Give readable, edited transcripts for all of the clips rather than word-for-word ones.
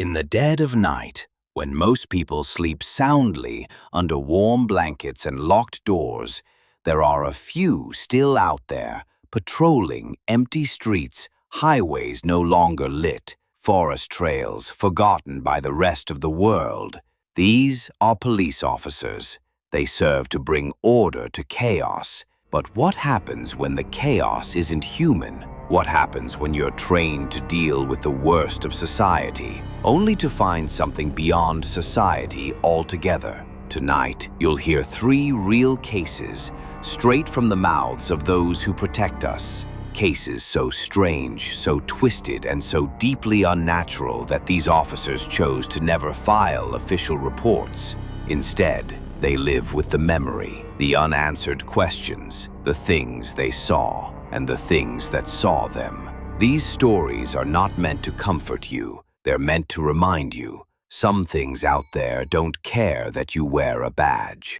In the dead of night, when most people sleep soundly under warm blankets and locked doors, there are a few still out there, patrolling empty streets, highways no longer lit, forest trails forgotten by the rest of the world. These are police officers. They serve to bring order to chaos. But what happens when the chaos isn't human? What happens when you're trained to deal with the worst of society, only to find something beyond society altogether? Tonight, you'll hear 3 real cases, straight from the mouths of those who protect us. Cases so strange, so twisted, and so deeply unnatural that these officers chose to never file official reports. Instead, they live with the memory, the unanswered questions, the things they saw, and the things that saw them. These stories are not meant to comfort you. They're meant to remind you, some things out there don't care that you wear a badge.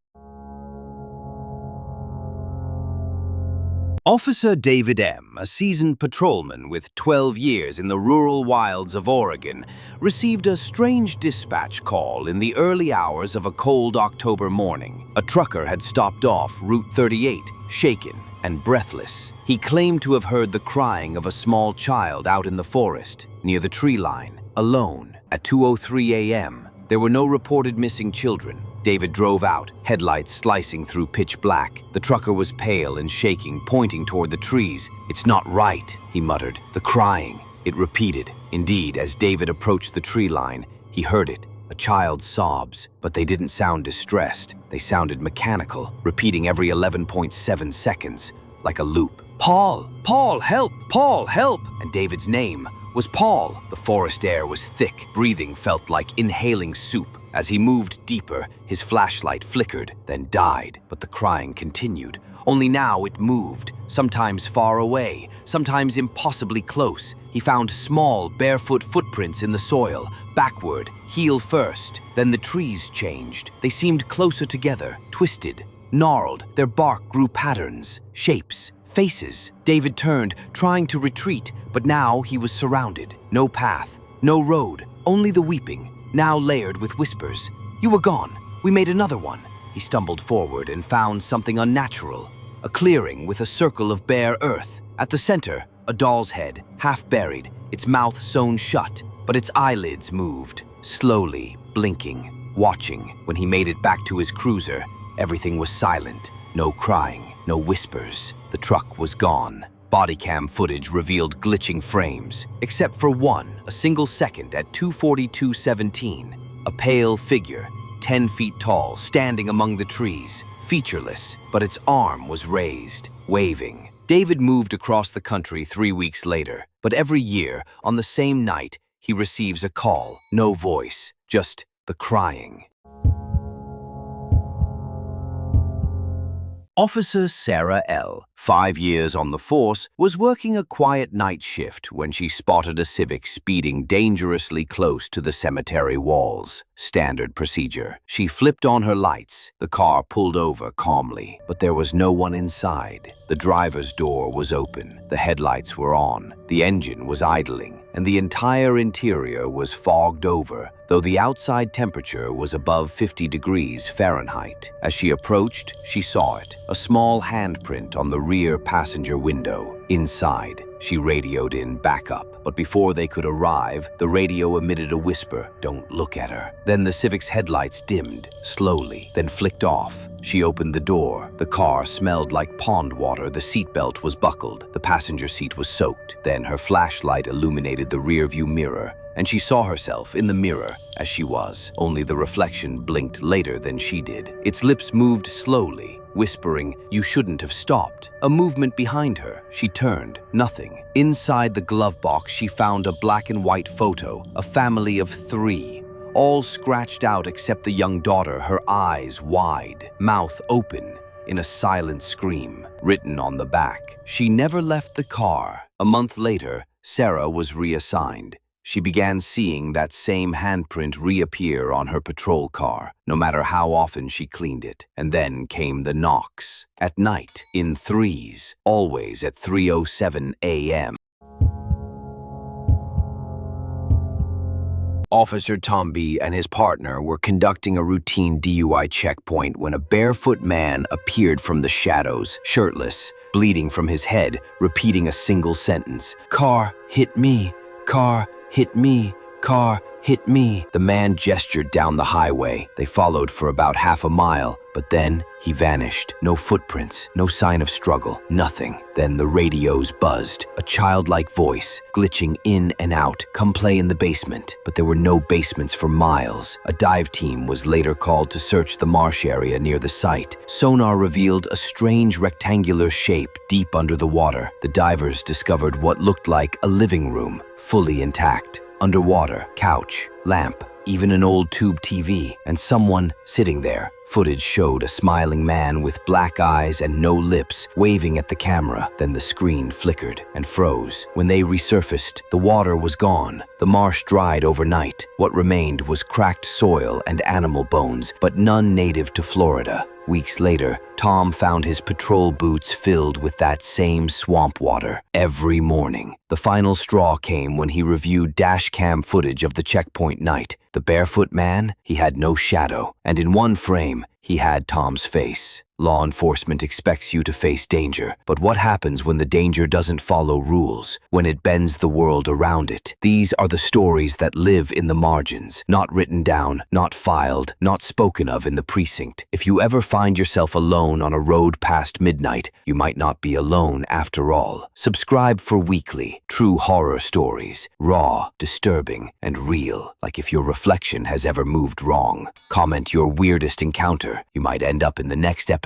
Officer David M., a seasoned patrolman with 12 years in the rural wilds of Oregon, received a strange dispatch call in the early hours of a cold October morning. A trucker had stopped off Route 38, shaken and breathless. He claimed to have heard the crying of a small child out in the forest, near the tree line, alone. At 2:03 a.m., there were no reported missing children. David drove out, headlights slicing through pitch black. The trucker was pale and shaking, pointing toward the trees. "It's not right," he muttered. "The crying." It repeated. Indeed, as David approached the tree line, he heard it. A child's sobs, but they didn't sound distressed. They sounded mechanical, repeating every 11.7 seconds, like a loop. "Paul! Paul, help! Paul, help!" And David's name was Paul. The forest air was thick. Breathing felt like inhaling soup. As he moved deeper, his flashlight flickered, then died. But the crying continued. Only now it moved, sometimes far away, sometimes impossibly close. He found small, barefoot footprints in the soil, backward, heel first. Then the trees changed. They seemed closer together, twisted, gnarled. Their bark grew patterns, shapes, faces. David turned, trying to retreat, but now he was surrounded. No path, no road, only the weeping, now layered with whispers. "You were gone. We made another one." He stumbled forward and found something unnatural. A clearing with a circle of bare earth. At the center, a doll's head, half buried, its mouth sewn shut, but its eyelids moved, slowly, blinking, watching. When he made it back to his cruiser, everything was silent. No crying, no whispers. The truck was gone. Bodycam footage revealed glitching frames, except for one, a single second at 2:42:17. A pale figure, 10 feet tall, standing among the trees, featureless, but its arm was raised, waving. David moved across the country 3 weeks later, but every year, on the same night, he receives a call. No voice, just the crying. Officer Sarah L., 5 years on the force, was working a quiet night shift when she spotted a Civic speeding dangerously close to the cemetery walls. Standard procedure. She flipped on her lights. The car pulled over calmly, but there was no one inside. The driver's door was open. The headlights were on. The engine was idling, and the entire interior was fogged over, though the outside temperature was above 50 degrees Fahrenheit. As she approached, she saw it, a small handprint on the rear passenger window. Inside, she radioed in backup, but before they could arrive, the radio emitted a whisper, "Don't look at her." Then the Civic's headlights dimmed, slowly, then flicked off. She opened the door. The car smelled like pond water. The seatbelt was buckled. The passenger seat was soaked. Then her flashlight illuminated the rearview mirror, and she saw herself in the mirror as she was, only the reflection blinked later than she did. Its lips moved slowly, whispering, "You shouldn't have stopped." A movement behind her. She turned. Nothing. Inside the glove box, she found a black and white photo, a family of 3, all scratched out except the young daughter, her eyes wide, mouth open, in a silent scream. Written on the back, "She never left the car." A month later, Sarah was reassigned. She began seeing that same handprint reappear on her patrol car, no matter how often she cleaned it. And then came the knocks. At night, in threes, always at 3:07 a.m. Officer Tomby and his partner were conducting a routine DUI checkpoint when a barefoot man appeared from the shadows, shirtless, bleeding from his head, repeating a single sentence. "Car hit me, car hit me, car hit me." The man gestured down the highway. They followed for about half a mile, but then he vanished. No footprints, no sign of struggle, nothing. Then the radios buzzed, a childlike voice, glitching in and out. "Come play in the basement." But there were no basements for miles. A dive team was later called to search the marsh area near the site. Sonar revealed a strange rectangular shape deep under the water. The divers discovered what looked like a living room, fully intact. Underwater, couch, lamp, even an old tube TV, and someone sitting there. Footage showed a smiling man with black eyes and no lips, waving at the camera. Then the screen flickered and froze. When they resurfaced, the water was gone. The marsh dried overnight. What remained was cracked soil and animal bones, but none native to Florida. Weeks later, Tom found his patrol boots filled with that same swamp water every morning. The final straw came when he reviewed dash cam footage of the checkpoint night. The barefoot man, he had no shadow, and in one frame, he had Tom's face. Law enforcement expects you to face danger, but what happens when the danger doesn't follow rules, when it bends the world around it? These are the stories that live in the margins, not written down, not filed, not spoken of in the precinct. If you ever find yourself alone on a road past midnight, you might not be alone after all. Subscribe for weekly, true horror stories, raw, disturbing, and real, like if your reflection has ever moved wrong. Comment your weirdest encounter. You might end up in the next episode.